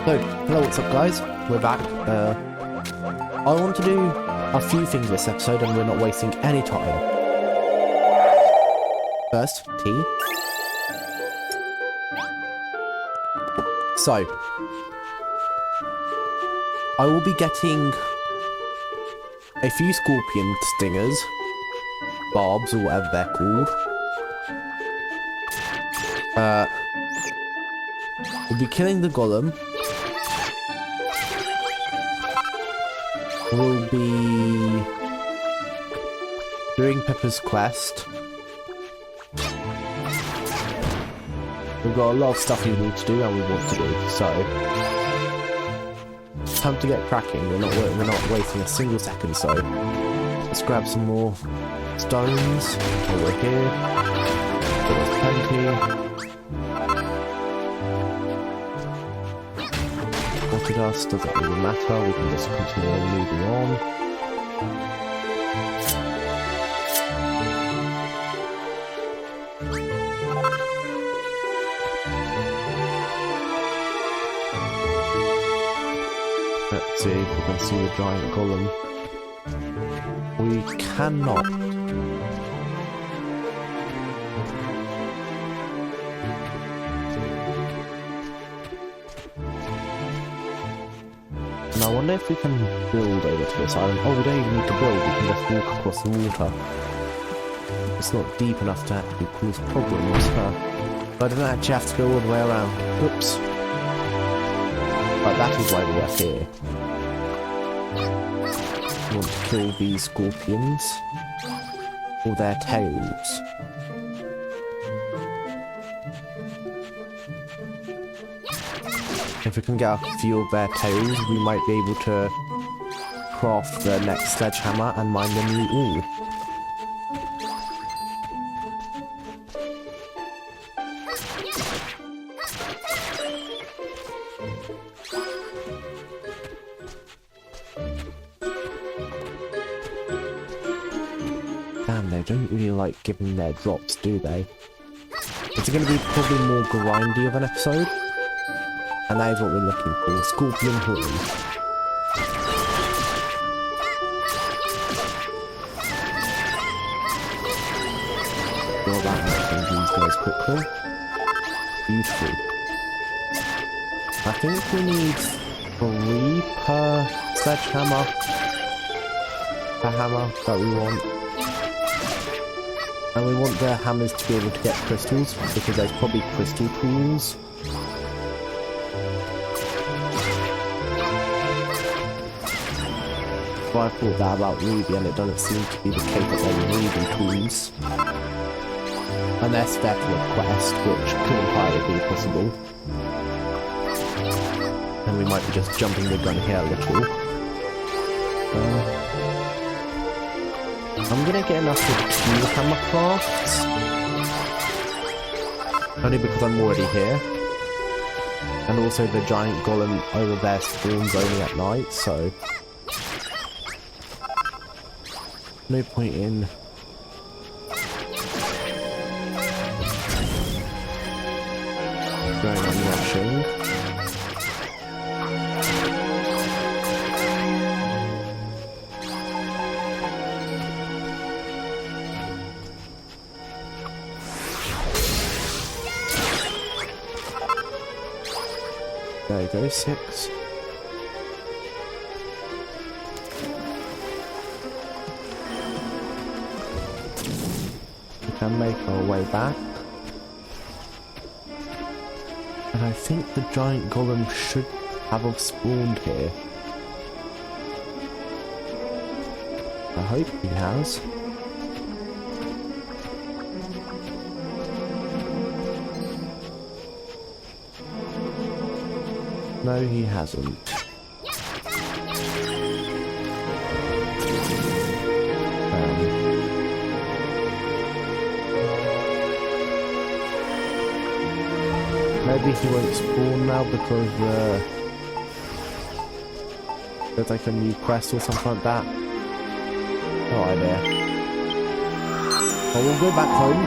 So, hello, what's up guys? We're back. I want to do a few things this episode and we're not wasting any time. First, tea. So, I will be getting a few scorpion stingers, barbs or whatever they're called. We'll be killing the golem. We'll be doing Pepper's quest. We've got a lot of stuff we need to do and we want to do, so it's time to get cracking. We're not wasting a single second, so let's grab some more stones over here. There's plenty. Water dust doesn't really matter, we can just continue on moving on. Let's see if we can see the giant golem. We cannot. And I wonder if we can build over to this island. Oh, we don't even need to build, we can just walk across the water. It's not deep enough to actually cause problems, but I don't actually have to go all the way around. Oops. But that is why we are here. We want to kill these scorpions or their tails. If we can get a few of their tails, we might be able to craft the next sledgehammer and mine the new ore. Damn, they don't really like giving their drops, do they? It's going to be probably more grindy of an episode. And that is what we're looking for, scorpion horn. Draw that out these guys quickly. Beautiful. I think we need 3 per sledgehammer. Per hammer that we want. And we want the hammers to be able to get crystals, because there's probably crystal pools. I thought that about Ruby, and it doesn't seem to be the case that there are Ruby tools. Unless they're for a quest, which could entirely be possible. And we might be just jumping the gun here a little. I'm gonna get enough of 2 hammer crafts. Only because I'm already here. And also the giant golem over there spawns only at night, so no point in going on rushing. There you go, 6. And make our way back. And I think the giant golem should have spawned here. I hope he has. No, he hasn't. Maybe he won't spawn now because there's like a new quest or something like that. No idea. But we'll go back home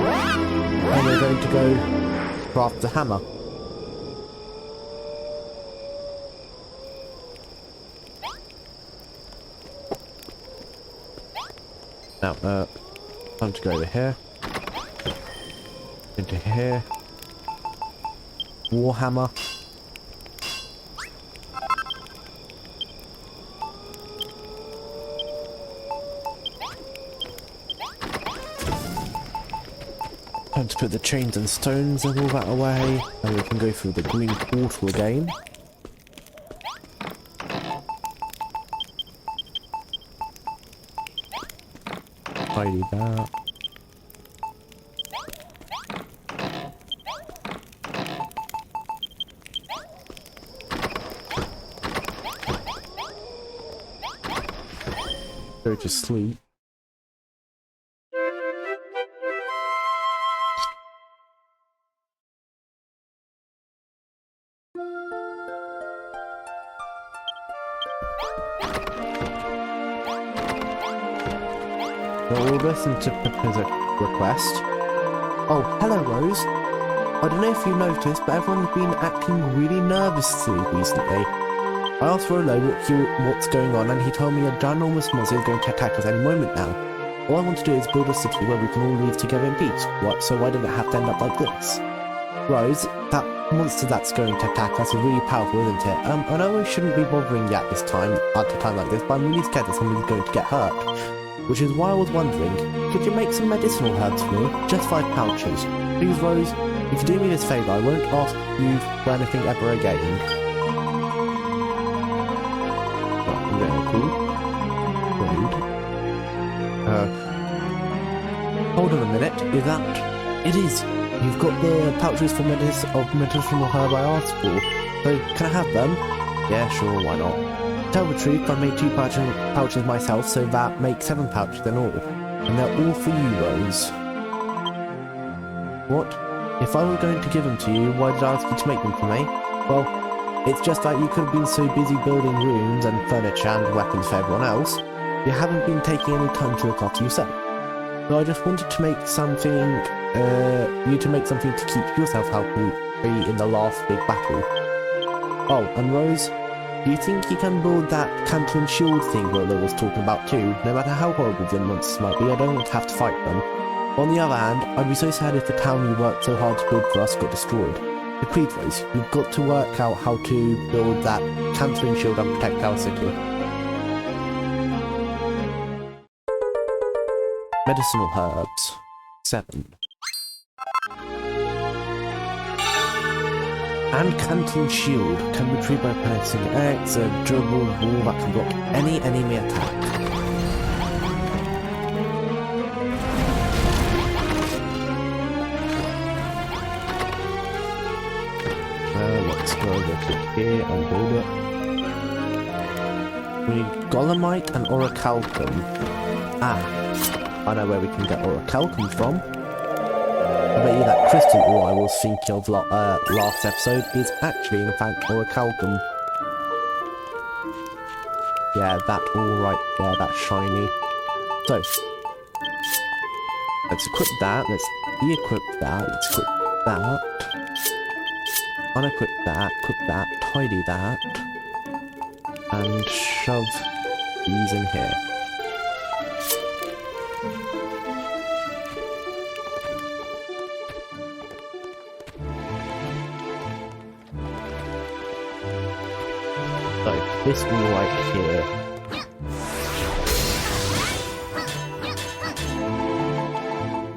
and we're going to go craft the hammer. Now, time to go over here. Into here. Warhammer. Time to put the chains and stones and all that away, and we can go through the green portal again. Tidy that. Go to sleep. We'll listen to Pippa's request. Oh, hello Rose. I don't know if you noticed, but everyone's been acting really nervously recently. I asked Rolo what's going on, and he told me a ginormous monster is going to attack us any moment now. All I want to do is build a city where we can all live together in peace. So why did it have to end up like this? Rose, that monster that's going to attack us is really powerful, isn't it? I know we shouldn't be bothering you at a time like this, but I'm really scared that somebody's going to get hurt. Which is why I was wondering, could you make some medicinal herbs for me? Just 5 pouches. Please, Rose, if you do me this favour, I won't ask you for anything ever again. Oh, very cool. Rude. Hold on a minute, is that... It is! You've got the pouches for medicinal herb I asked for, so can I have them? Yeah, sure, why not? Tell the truth, I made 2 pouches myself, so that makes 7 pouches in all. And they're all for you, Rose. What? If I were going to give them to you, why did I ask you to make them for me? Well, it's just that you could have been so busy building rooms and furniture and weapons for everyone else, you haven't been taking any time to look after yourself. So I just wanted to make something, to keep yourself healthy in the last big battle. Oh, and Rose, do you think you can build that cantle and shield thing Rolo was talking about too? No matter how horrible the monsters might be, I don't want to have to fight them. On the other hand, I'd be so sad if the town you worked so hard to build for us got destroyed. So please, Rose, you've got to work out how to build that cantle and shield and protect our city. Medicinal herbs. 7. And Canton Shield can be retrieved by placing X, a durable wall that can block any enemy attack. Let's go over to here and build it. We need Golemite and Orichalcum. I know where we can get Orichalcum from. I bet you that crystal ore I was thinking of last episode is actually, in fact, Orichalcum. Yeah, that all right there, that shiny. So, let's equip that, let's de-equip that, let's equip that. Unequip that, equip that, tidy that. And shove these in here. So, this one right here.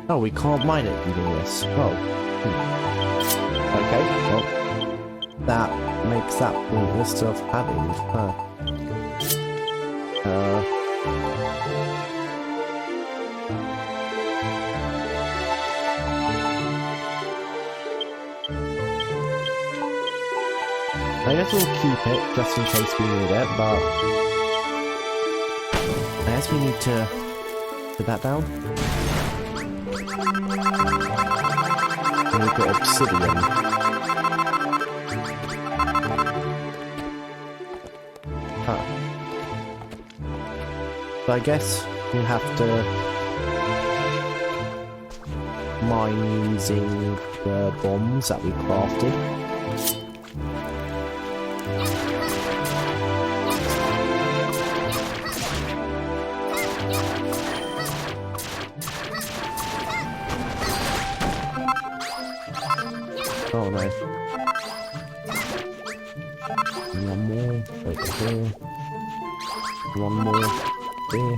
Oh, we can't mine it using this. Oh. Okay, well, that makes that pointless of having, I guess we'll keep it, just in case we need it, but... I guess we need to put that down. And we've got obsidian. Huh. So I guess we have to mine using the bombs that we crafted. There. One more. There.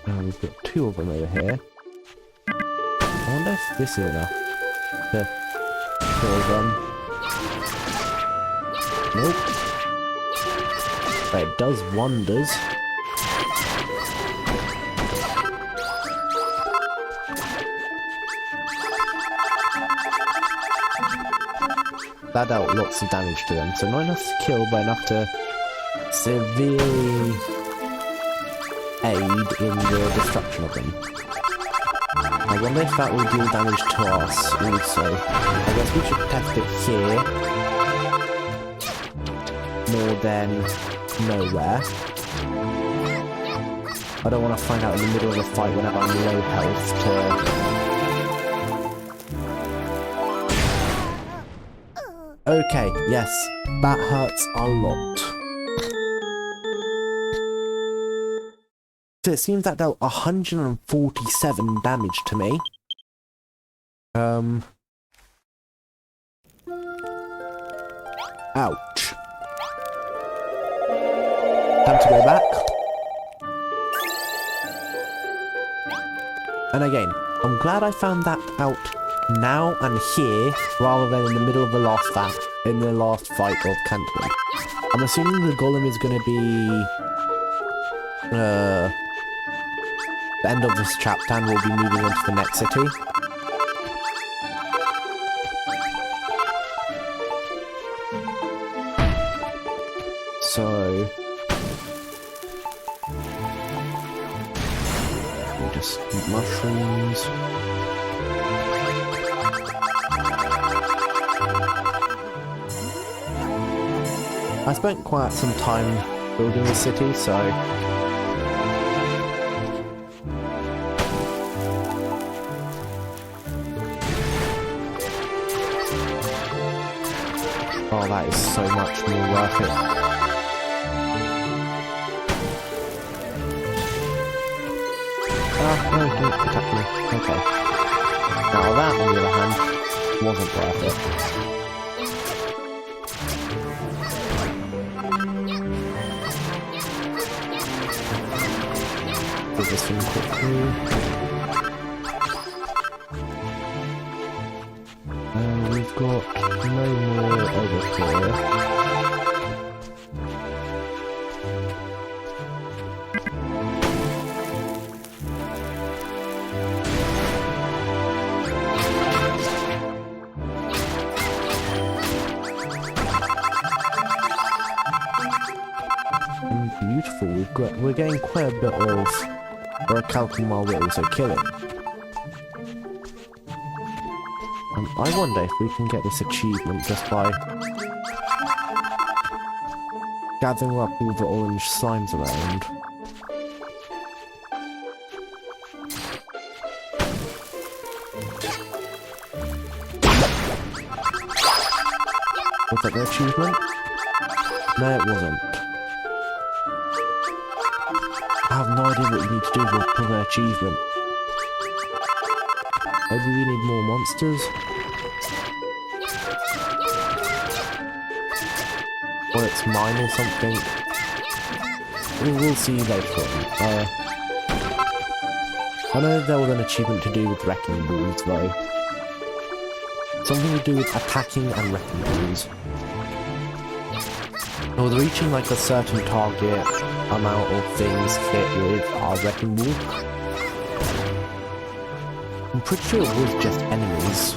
And we've got 2 of them over here. I wonder if this is enough to kill them. Nope. But it does wonders. That dealt lots of damage to them, so not enough to kill, but enough to severely aid in the destruction of them. I wonder if that will deal damage to us also. I guess we should test it here more than nowhere. I don't want to find out in the middle of a fight whenever I'm low health to... Okay, yes, that hurts a lot. So it seems that dealt 147 damage to me. Ouch. Time to go back. And again, I'm glad I found that out now and here, rather than in the middle of the last fight of Canton. I'm assuming the golem is going to be the end of this chapter, and we'll be moving on to the next city. So we just eat mushrooms. I spent quite some time building the city, so oh, that is so much more worth it. Ah, no, don't attack me. Okay. Now that, on the other hand, wasn't worth it. Do this thing quickly. We've got no more over here. And beautiful, we're getting quite a bit of orichalcum while we're also killing. I wonder if we can get this achievement just by gathering up all the orange slimes around. Was that the achievement? No, it wasn't. I have no idea what you need to do for an achievement. Maybe we need more monsters? Or it's mine or something. We'll see later on. I know there was an achievement to do with wrecking balls though. Something to do with attacking and wrecking balls. Or reaching like a certain target amount of things fit with our wrecking ball. I'm pretty sure it was just enemies.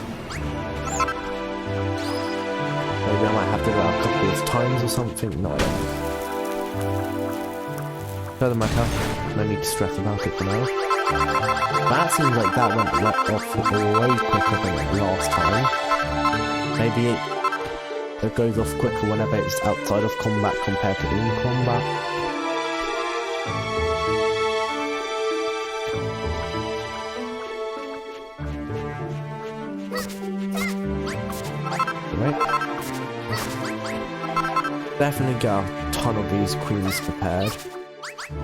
Maybe I might have to go out a couple of times or something. No, I don't. Doesn't matter. No need to stress about it for now. That seems like that went off way quicker than last time. Maybe it goes off quicker whenever it's outside of combat compared to in combat. Right. Definitely got a ton of these queens prepared. Definitely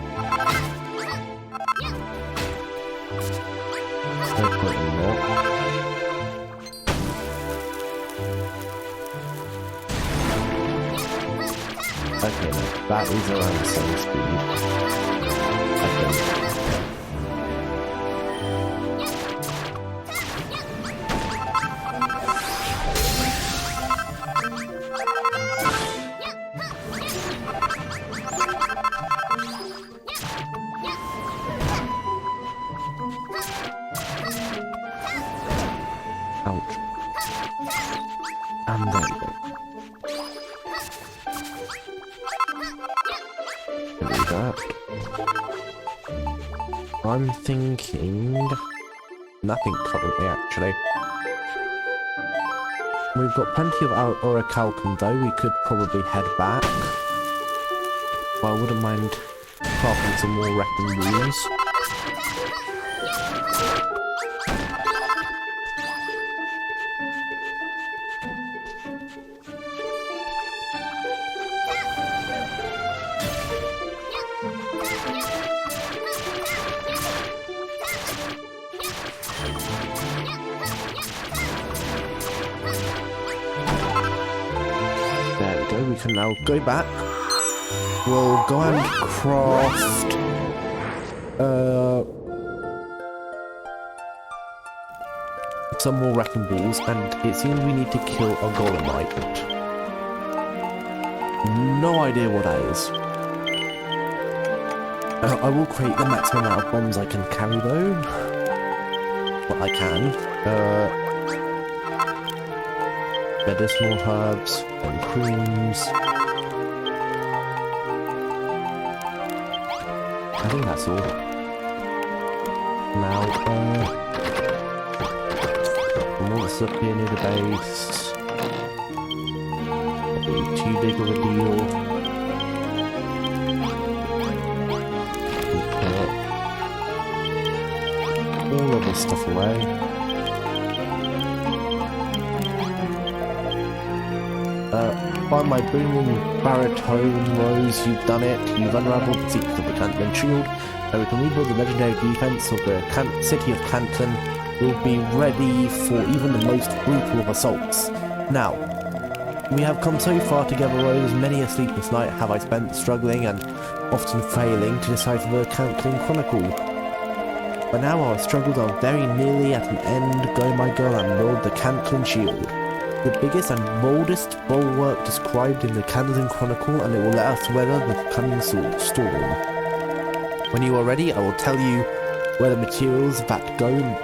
not. Okay, that is around the same speed. Okay. Ouch. And there we go. Do that. I'm thinking nothing currently, actually. We've got plenty of orichalcum though. We could probably head back. But I wouldn't mind crafting some more wrecking balls. We can now go back. We'll go and craft some more wrecking balls, and it seems we need to kill a golemite. No idea what that is. I will create the maximum amount of bombs I can carry though. Well, I can. Medicinal herbs and creams. I think that's all. Now, more stuff here near the base. Not really too big of a deal. Put all of this stuff away. By my booming baritone, Rose, you've done it. You've unraveled the secrets of the Cantlin Shield. Now we can rebuild the legendary defense of the city of Cantlin. We'll be ready for even the most brutal of assaults. Now, we have come so far together, Rose. Many a sleepless night have I spent struggling and often failing to decipher the Cantlin Chronicle. But now our struggles are very nearly at an end. Go, my girl, and build the Cantlin Shield. The biggest and boldest bulwark described in the Cantlin Chronicle, and it will let us weather the coming storm. When you are ready, I will tell you where the materials that go into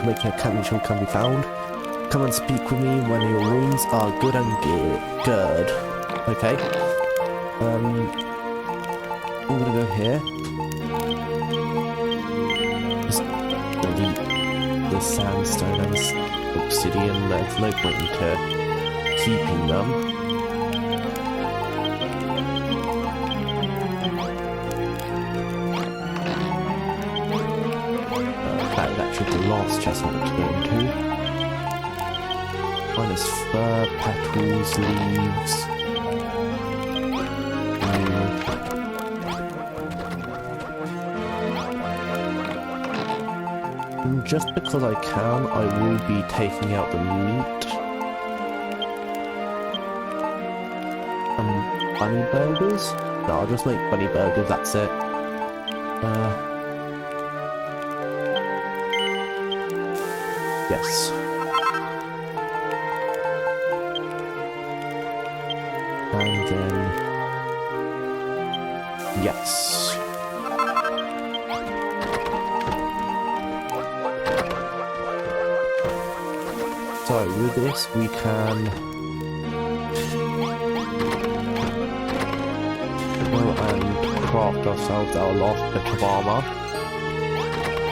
making a Cantlin Shield can be found. Come and speak with me when your wounds are good and good. Okay. I'm gonna go here. Just delete the sandstone and obsidian. There's no point into keeping them. That is actually the last chest I want to go into. Minus fur, petals, leaves. Just because I can, I will be taking out the meat. Bunny burgers? No, I'll just make bunny burgers, that's it. Yes. And then... yes. So with this we can go and craft ourselves our last bit of armor.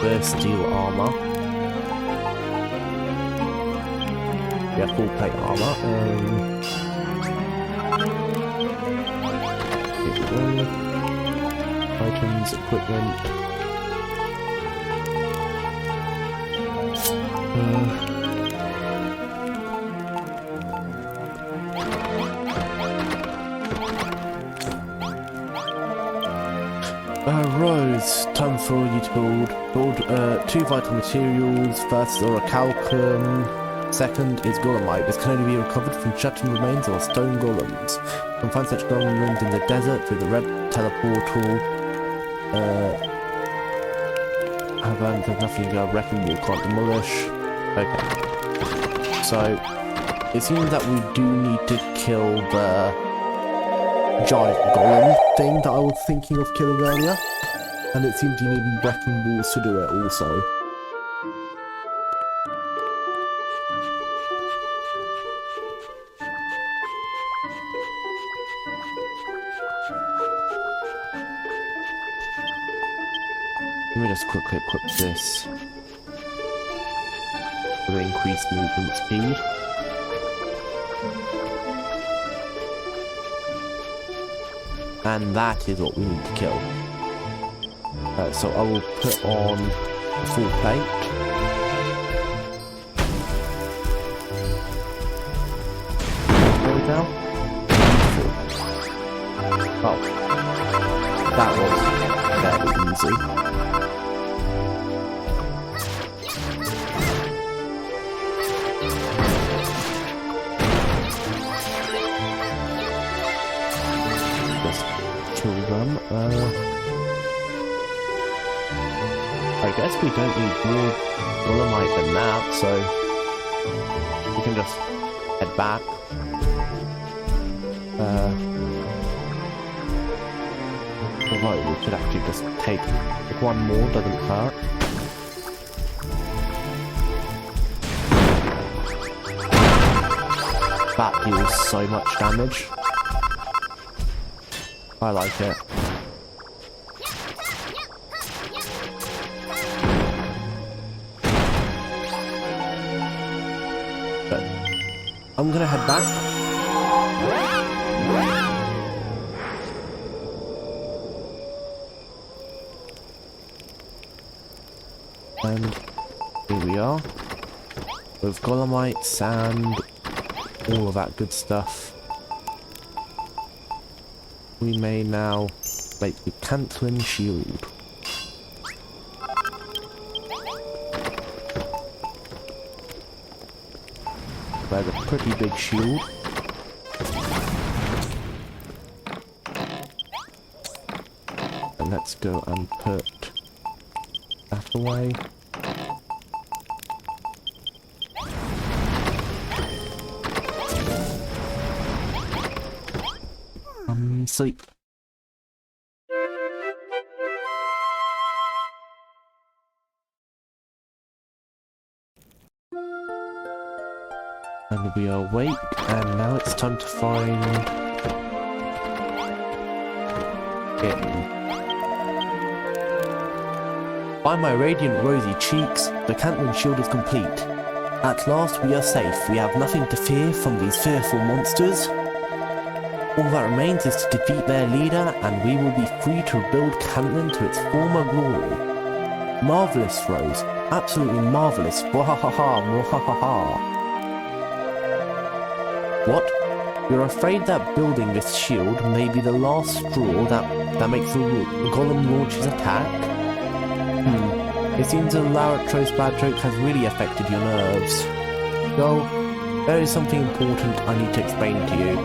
The steel armor. Yeah, full plate armor. Items, equipment. Rose, time for you to build 2 vital materials. First is orichalcum. Second is golemite. This can only be recovered from shattered remains or stone golems. You can find such golem remains in the desert through the red teleportal. However, there's nothing a wrecking ball can't demolish. Okay. So, it seems that we do need to kill the giant golem thing that I was thinking of killing earlier. And it seems you need wrecking balls to do it also. Let me just quickly equip this for the increased movement speed. And that is what we need to kill. So I will put on a full plate. There we go. Oh, that was fairly easy. Kill them. I guess we don't need more golemite than that, so we can just head back. Although we could actually just take one more, doesn't hurt. That deals so much damage. I like it. But I'm gonna head back. And here we are. With golemite, sand, all of that good stuff. We may now make the Cantlin shield. There's a pretty big shield. And let's go and put that away. Sleep. And we are awake, and now it's time to find it. By my radiant rosy cheeks, the Cantlin shield is complete. At last we are safe. We have nothing to fear from these fearful monsters. All that remains is to defeat their leader, and we will be free to rebuild Cantlin to its former glory. Marvellous, Rose. Absolutely marvellous. Wahahaha, wahahaha. What? You're afraid that building this shield may be the last straw that makes the golem launch his attack? It seems that Laratro's bad joke has really affected your nerves. Well, there is something important I need to explain to you.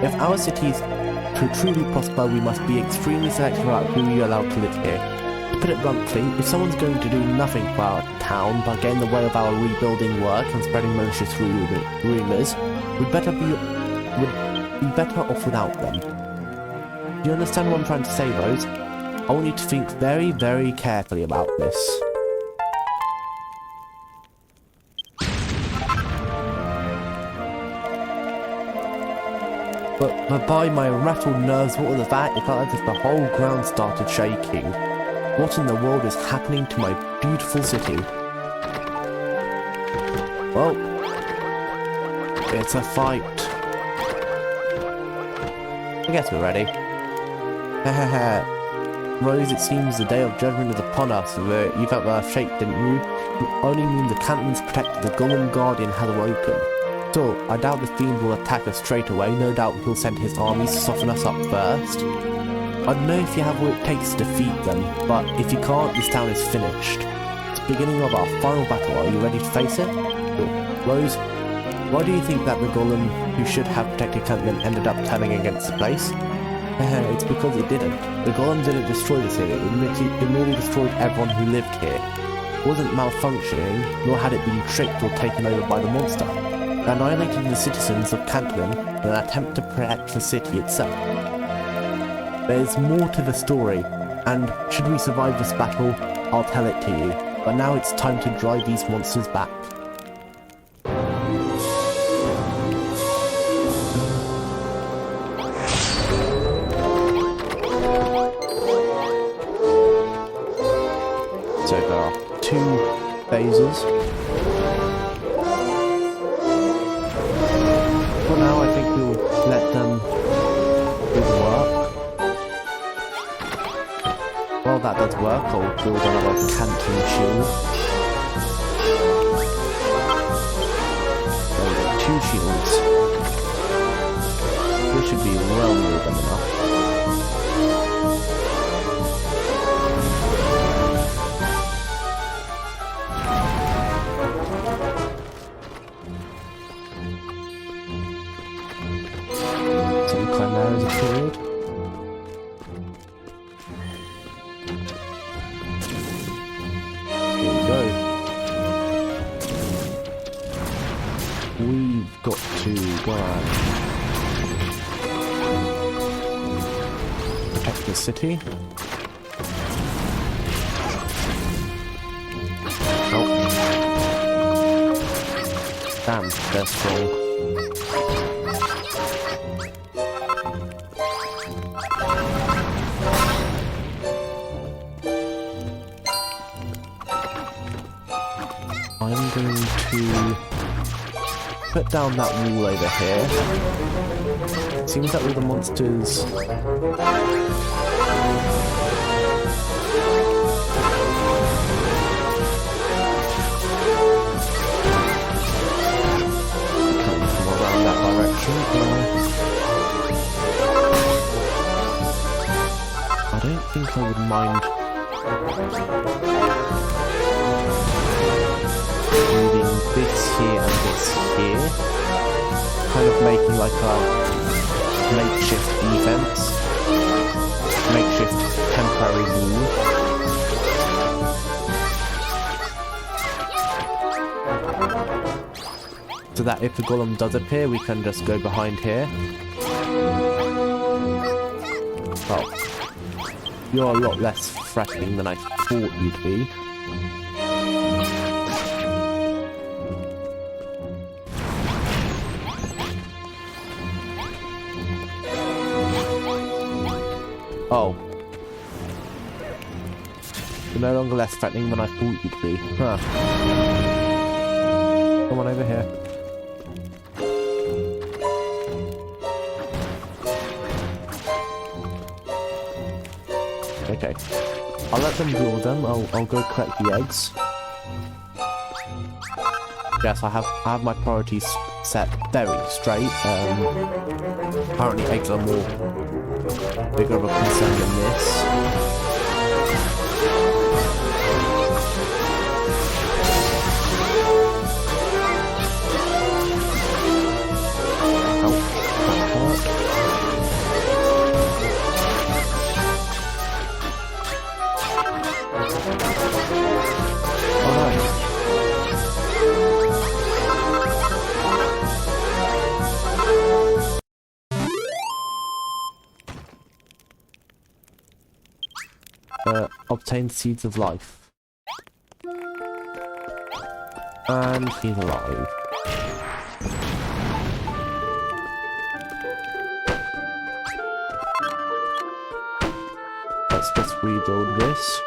If our city is to truly prosper, we must be extremely selective about who we allow to live here. To put it bluntly, if someone's going to do nothing for our town but get in the way of our rebuilding work and spreading malicious rumours, we'd be better off without them. Do you understand what I'm trying to say, Rose? I want you to think very, very carefully about this. But by my rattled nerves, what was that? It felt as if the whole ground started shaking. What in the world is happening to my beautiful city? Well, it's a fight. I guess we're ready. Rose, it seems the day of judgment is upon us. You felt the earth shake, didn't you? It only means the Cantlins protected the Golem Guardian has awoken. Still, I doubt the fiend will attack us straight away. No doubt he'll send his armies to soften us up first. I don't know if you have what it takes to defeat them, but if you can't, this town is finished. It's the beginning of our final battle. Are you ready to face it? Rose, why do you think that the golem who should have protected Cantman ended up turning against the place? It's because it didn't. The golem didn't destroy the city, it merely destroyed everyone who lived here. It wasn't malfunctioning, nor had it been tricked or taken over by the monster. It annihilated the citizens of Cantman in an attempt to protect the city itself. There's more to the story, and should we survive this battle, I'll tell it to you. But now it's time to drive these monsters back. So there are 2 phases. For now, I think we'll let them do the work. Well, that does work. I'll build another canton shield. There we go, 2 shields. This should be well more than enough. Some chimeras appeared. We've got to go and protect the city. Oh. Damn, they're strong. I'm going to put down that wall over here. Seems that all the monsters... come from around that direction. I don't think I would mind moving this here and this here, kind of making like a makeshift defense, makeshift temporary wall. So that if the golem does appear, we can just go behind here. Well, you're a lot less threatening than I thought you'd be. Oh. You're no longer less threatening than I thought you'd be. Huh. Come on over here. Okay. I'll let them build them. I'll go collect the eggs. Yes, I have my priorities set very straight. Apparently eggs are more bigger of a concern than this. Oh, that hurt. Oh no. Obtain seeds of life. And he's alive. Let's just rebuild this.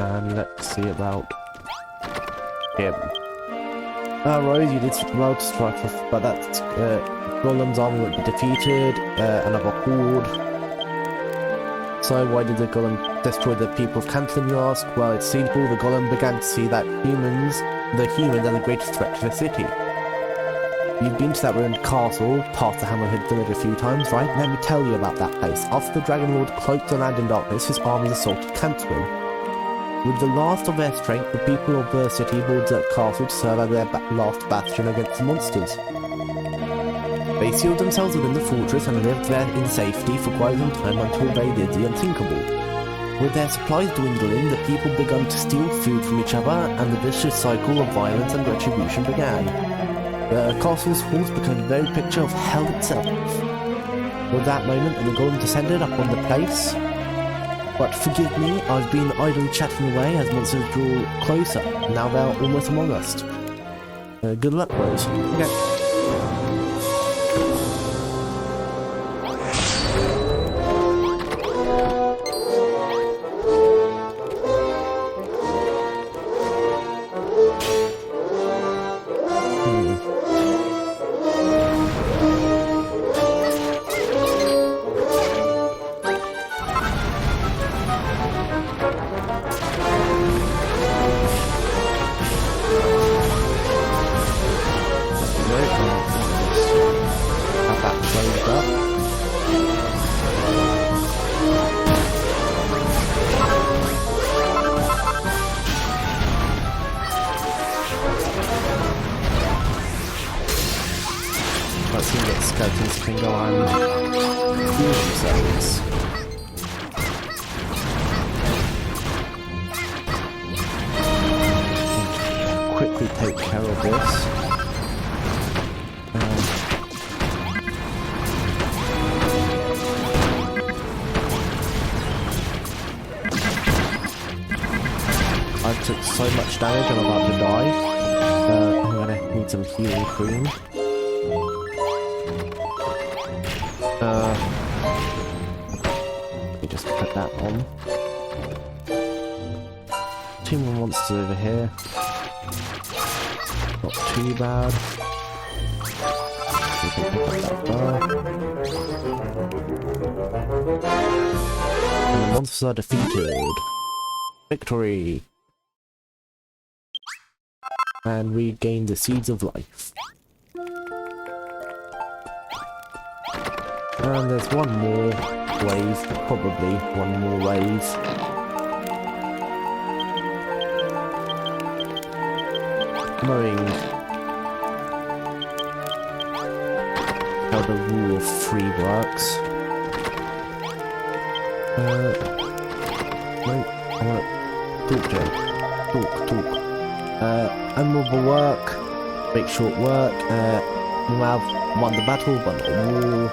And let's see about him. Rose, you did well to strike off, but that Golem's army won't be defeated. Another horde. So why did the Golem destroy the people of Cantlin, you ask? Well, it's simple. The Golem began to see that the humans are the greatest threat to the city. You've been to that ruined castle, past the Hammerhead village a few times, right? Let me tell you about that place. After the Dragon Lord cloaked the land in darkness, his armies assaulted Cantlin. With the last of their strength, the people of the city boarded that castle to serve as their last bastion against the monsters. They sealed themselves within the fortress and lived there in safety for quite some time until they did the unthinkable. With their supplies dwindling, the people began to steal food from each other, and the vicious cycle of violence and retribution began. The castle's walls became the very picture of hell itself. With that moment, the Golem descended upon the place. But forgive me, I've been idly chatting away as monsters draw closer. Now they're almost among us. Good luck, Rose. Okay. Let's see what skeletons can go on heal themselves. Quickly take care of this. I took so much damage, I'm about to die. I'm gonna need some healing cream. Let me just put that on. Two more monsters over here. Not too bad. We can pick up that bar. And the monsters are defeated. Victory! And we gain the Seeds of Life. And there's one more wave, probably one more wave. Knowing how the rule of 3 works. Wait, I wanna talk, Joe. Talk. Admirable work, make short work. We have won the battle, but not a war.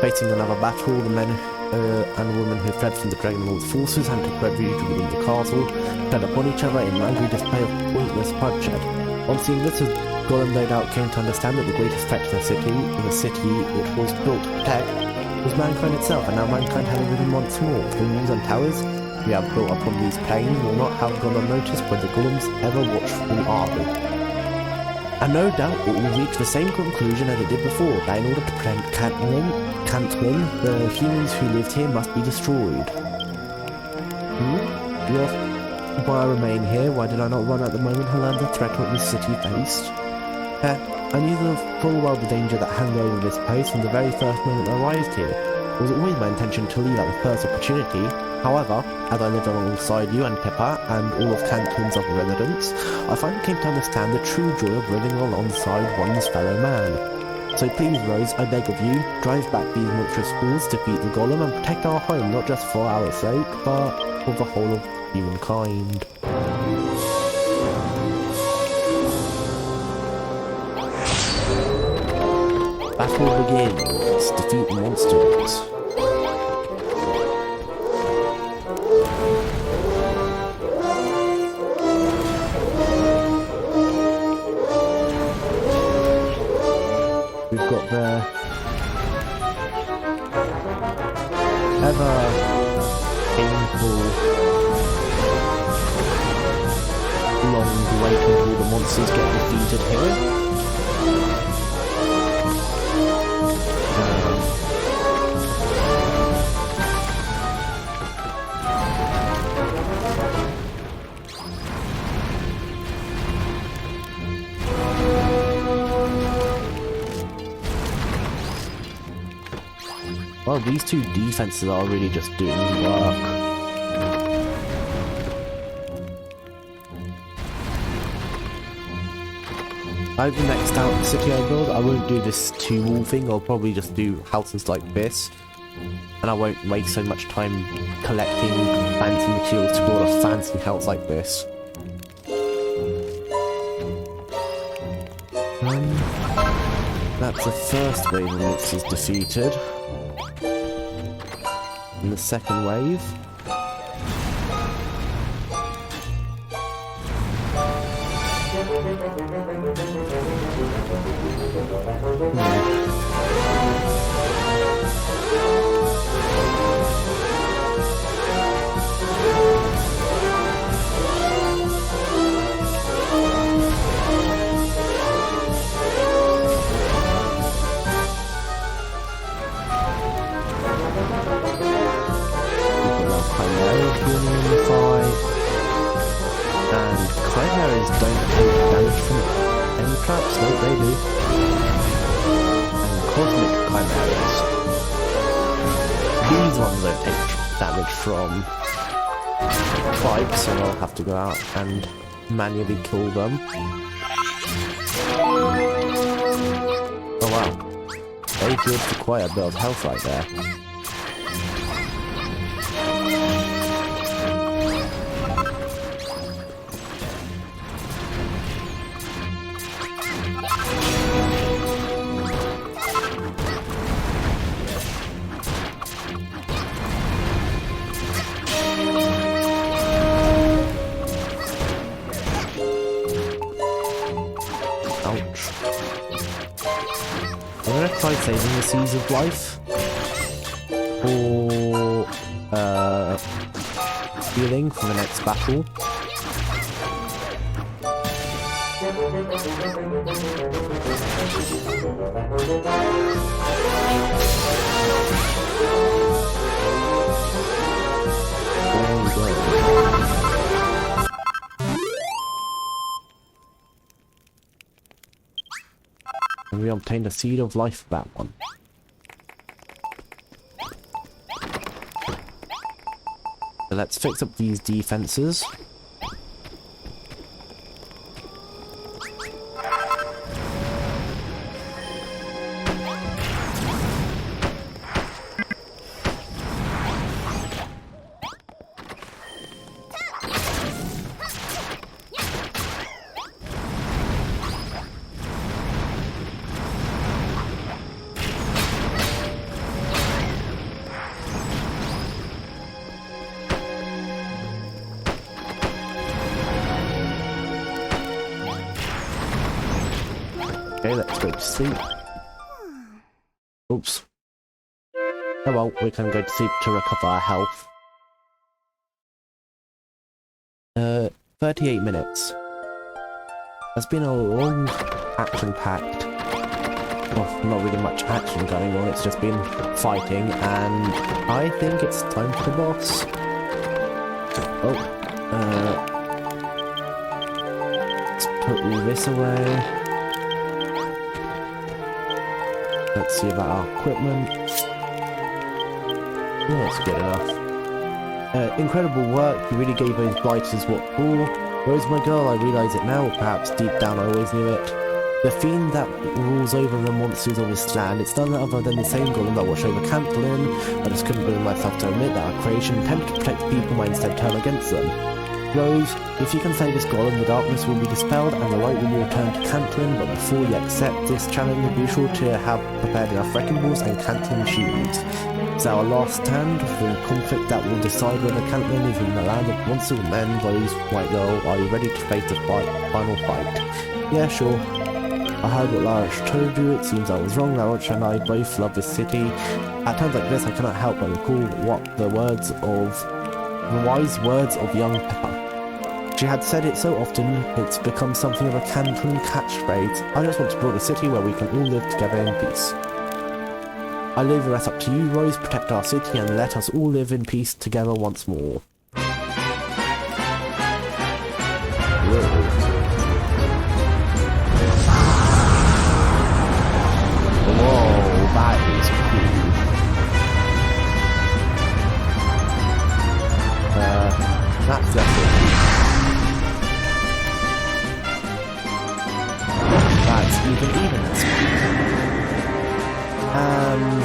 Facing another battle, the men and women who fled from the Dragon Lord's forces and took refuge within the castle fell upon each other in angry display of pointless bloodshed. On seeing this, Golem no doubt came to understand that the greatest threat to the city it was built to protect, was mankind itself, and now mankind had arisen once more. The walls and towers we have built upon these plains will not have gone unnoticed by the Golem's ever-watchful army. And no doubt it will reach the same conclusion as it did before, that in order to prevent Cantlin, the humans who lived here must be destroyed. You ask why I remain here? Why did I not run at the moment to learn the threat what this city faced? I knew full well the danger that hung over this place from the very first moment I arrived here. It was always my intention to leave at the first opportunity. However, as I lived alongside you and Pippa and all of Cantlin's other residents, I finally came to understand the true joy of living alongside one's fellow man. So please, Rose, I beg of you, drive back these monstrous fools, defeat the Golem, and protect our home, not just for our sake, but for the whole of humankind. Battle begins. Defeat the monsters. We've got the ever painful long wait until the monsters get defeated here. Well, these two defenses are really just doing work. Over the next out city I build, I won't do this 2-wall thing. I'll probably just do houses like this, and I won't waste so much time collecting fancy materials to build a fancy house like this. That's the first wave of monsters defeated. And the second wave. Chimeras don't take damage from any traps, no they do. And cosmic chimeras. These ones don't take damage from fights, so I'll have to go out and manually kill them. Oh wow. They did for quite a bit of health right there. I'm gonna try saving the Seas of Life for healing for the next battle. There we go. And we obtained a Seed of Life for that one. So let's fix up these defenses. Okay, let's go to sleep. Oops. Oh well, we can go to sleep to recover our health. 38 minutes. It's been a long action-packed... Well, not really much action going on, it's just been fighting, and I think it's time for the boss. Oh, let's put all this away. Let's see about our equipment. Yeah, that's good enough. Incredible work, you really gave those blighters what for. Whereas my girl, I realise it now, perhaps deep down I always knew it. The fiend that rules over the monsters of this land, it's none other than the same golem that watched over Cantlin. I just couldn't bring myself to admit that our creation intended to protect people might instead turn against them. Rose, if you can save this golem, the darkness will be dispelled and the light will be returned to Cantlin, but before you accept this challenge, be sure to have prepared enough wrecking balls and Cantlin shields. It's our last stand, the conflict that will decide whether Cantlin is in the land of monsters or men. Rose, white girl, are you ready to face the final fight? Yeah, sure. I heard what Larich told you, it seems I was wrong. Larich and I both love this city. At times like this, I cannot help but recall what the wise words of young Pepper. She had said it so often, it's become something of a Canton catchphrase. I just want to build a city where we can all live together in peace. I leave the rest up to you, Rose. Protect our city and let us all live in peace together once more. Whoa. Whoa, that is cool. That's definitely. That's even that's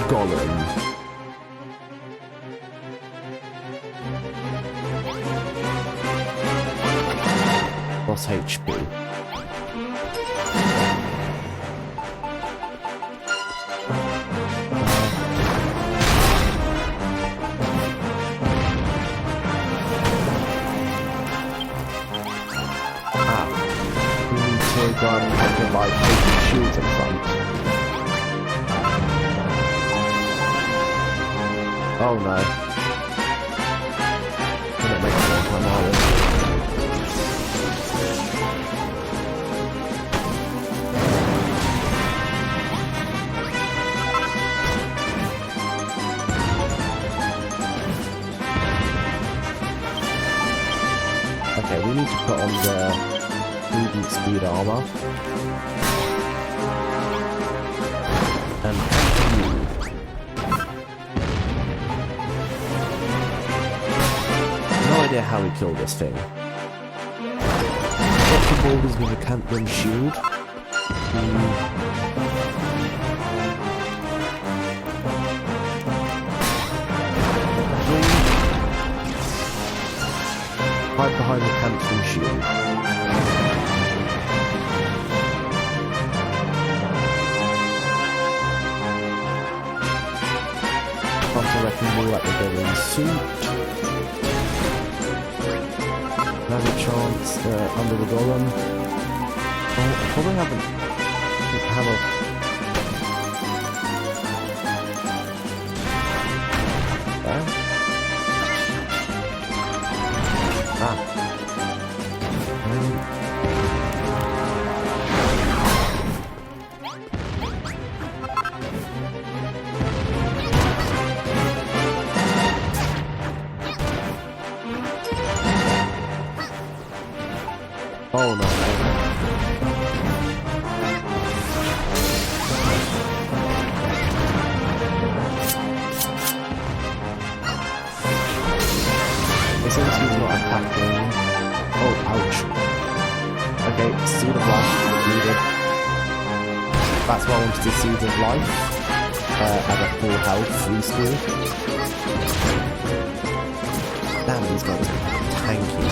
Gollum. What's HP? We need to go and provide taking shields in front. Oh no. We're not making more time, are we? Okay, we need to put on the movement speed armor. And continue. No idea how we kill this thing. Got the boulders with a Cantron shield. Hide behind the Cantron shield. Hunter wrecking ball at the villain suit. Another chance under the golem. Oh, I probably haven't have a. There. Ah. Oh no. Since he's not attacking. Oh, ouch. Okay, Seed of Life needed. That's why I wanted to Seed of Life. At a full health restore. Damn, these guys are tanky.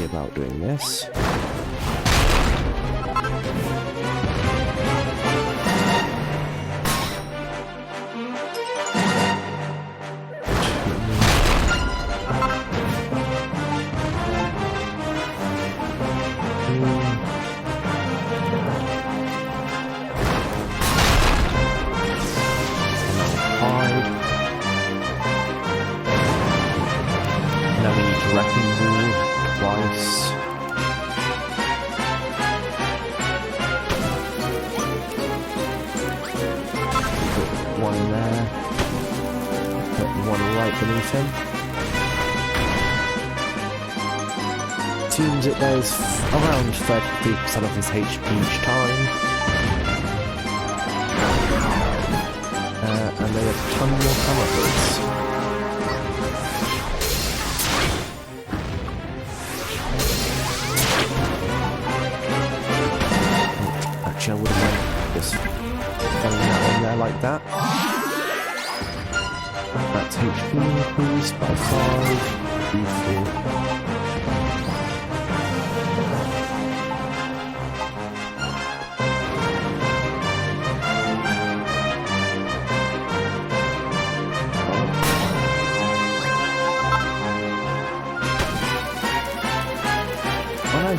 About doing this. Now we need to wrecking ball twice. Put one there. Put one right beneath him. Seems it does around 33% of his HP each time. And they have a ton more chemicals. Actually, I would have just throwing that on there like that. That's HP increased by 5. Beautiful.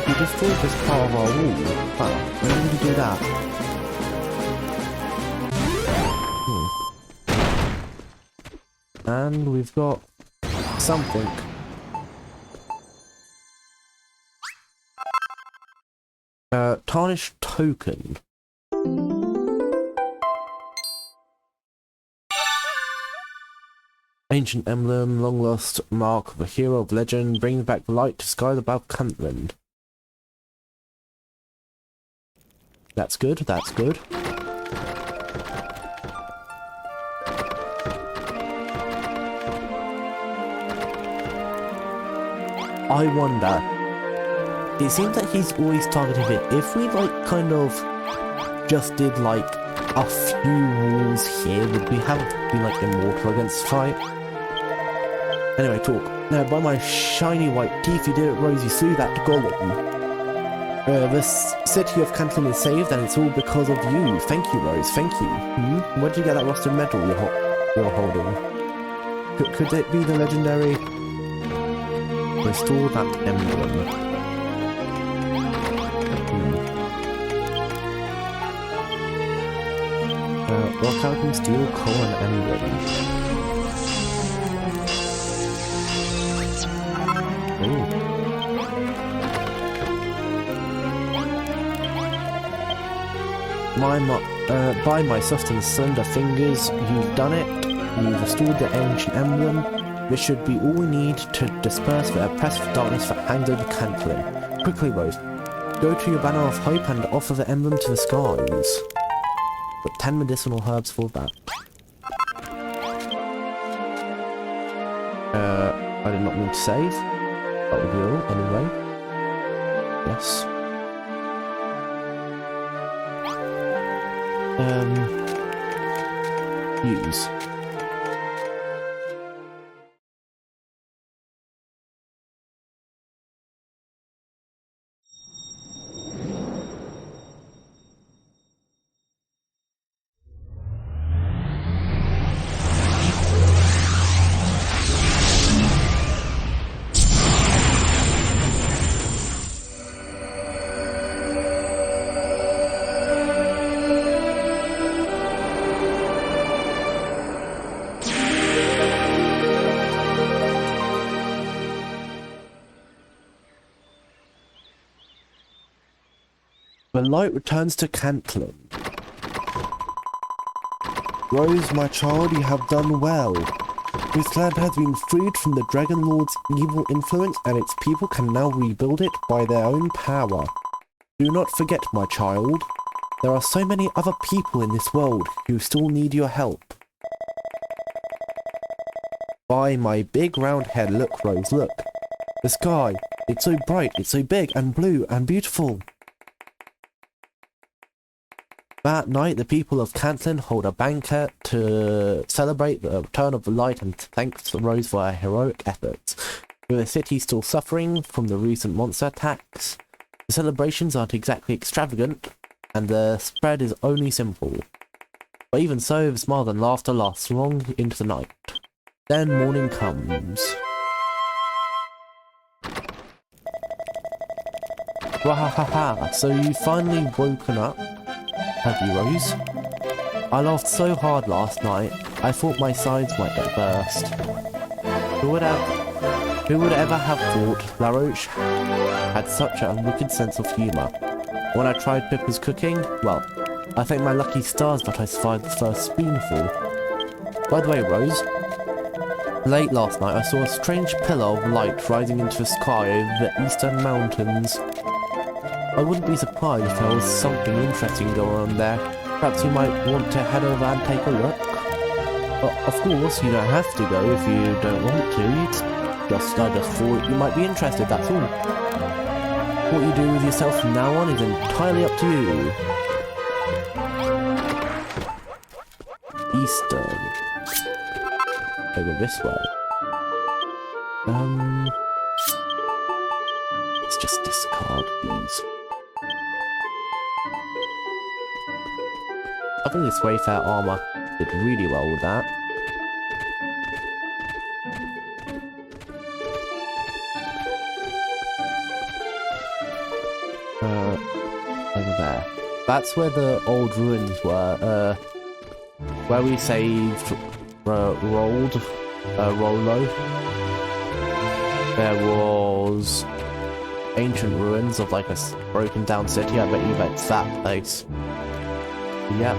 he destroyed this part of our wall. Wow, when did he do that? And we've got something. Tarnished token. Ancient emblem, long lost mark of a hero of legend, brings back the light to skies above Cantland. That's good, that's good. I wonder, it seems that he's always targeting it. If we like kind of just did like a few walls here, would we have to be like immortal against fight? Anyway, talk. Now, by my shiny white teeth, you did it, Rose, you slew that golem. The city of Cantland is saved, and it's all because of you. Thank you, Rose, thank you. Where did you get that rusted medal you're holding? Could it be the legendary... Restore that emblem. Rock out and steel, coal and emblem. Ooh. By my soft and slender fingers, you've done it. You've restored the ancient emblem. This should be all we need to disperse the oppressive darkness that hangs over Cantland. Quickly, Rose. Go to your banner of hope and offer the emblem to the skies. Got 10 medicinal herbs for that. I did not mean to save. That would be all, anyway. Yes. Use. The light returns to Cantland. Rose, my child, you have done well. This land has been freed from the Dragon Lord's evil influence, and its people can now rebuild it by their own power. Do not forget, my child. There are so many other people in this world who still need your help. By my big round head, look, Rose, look. The sky, it's so bright, it's so big and blue and beautiful. That night, the people of Cantland hold a banquet to celebrate the return of the light and thank Rose for her heroic efforts. With the city still suffering from the recent monster attacks, the celebrations aren't exactly extravagant, and the spread is only simple. But even so, the smile and laughter lasts long into the night. Then morning comes. Wahahaha, so you've finally woken up? Have you, Rose? I laughed so hard last night, I thought my sides might get burst. Who would ever have thought La Roche had such a wicked sense of humour? When I tried Pippa's cooking, well, I thank my lucky stars that I survived the first spoonful. By the way, Rose, late last night I saw a strange pillar of light rising into the sky over the eastern mountains. I wouldn't be surprised if there was something interesting going on there. Perhaps you might want to head over and take a look. Of course, you don't have to go if you don't want to. I just thought you might be interested, that's all. What you do with yourself from now on is entirely up to you. Eastern. Over this way. Let's just discard these. I think this Wayfair armor did really well with that. there. That's where the old ruins were. Where we saved Rollo. There was ancient ruins of like a broken down city. I bet you that's that place. Yep.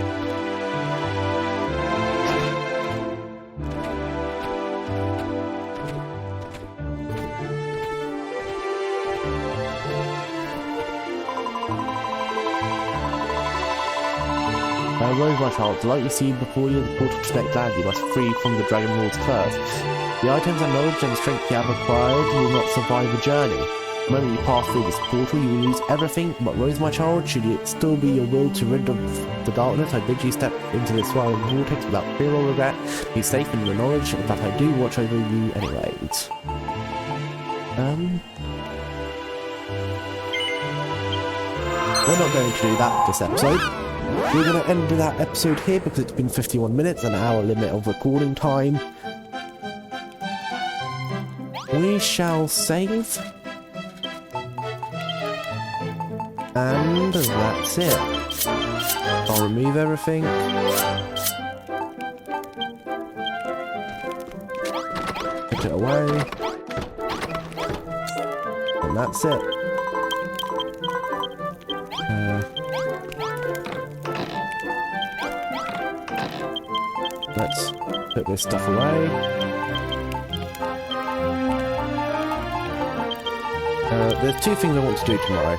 Rose, my child, like you see before you, the portal to Snake Land, you must free from the Dragon Lord's curse. The items and knowledge and strength you have acquired will not survive the journey. The moment you pass through this portal, you will lose everything, but Rose, my child, should it still be your will to rid of the darkness, I bid you step into this swirling vortex without fear or regret. Be safe in the knowledge that I do watch over you anyways. We're not going to do that this episode. We're going to end that episode here because it's been 51 minutes, an hour limit of recording time. We shall save. And that's it. I'll remove everything. Put it away. And that's it. Let's put this stuff away. There's two things I want to do tomorrow.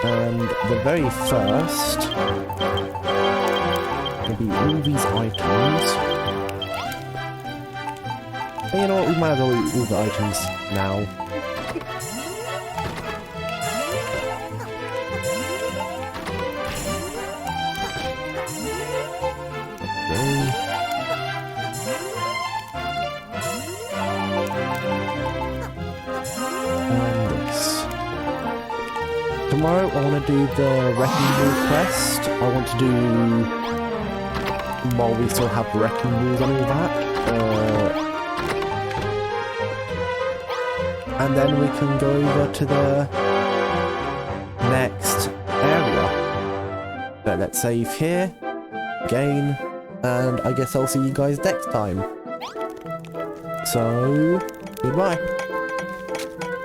And the very first will be all these items. And you know what, we might as well eat all the items now. Tomorrow I want to do the Wrecking Ball quest. I want to do, while we still have Wrecking Balls and all that. And then we can go over to the next area. So let's save here, again, and I guess I'll see you guys next time. So, goodbye.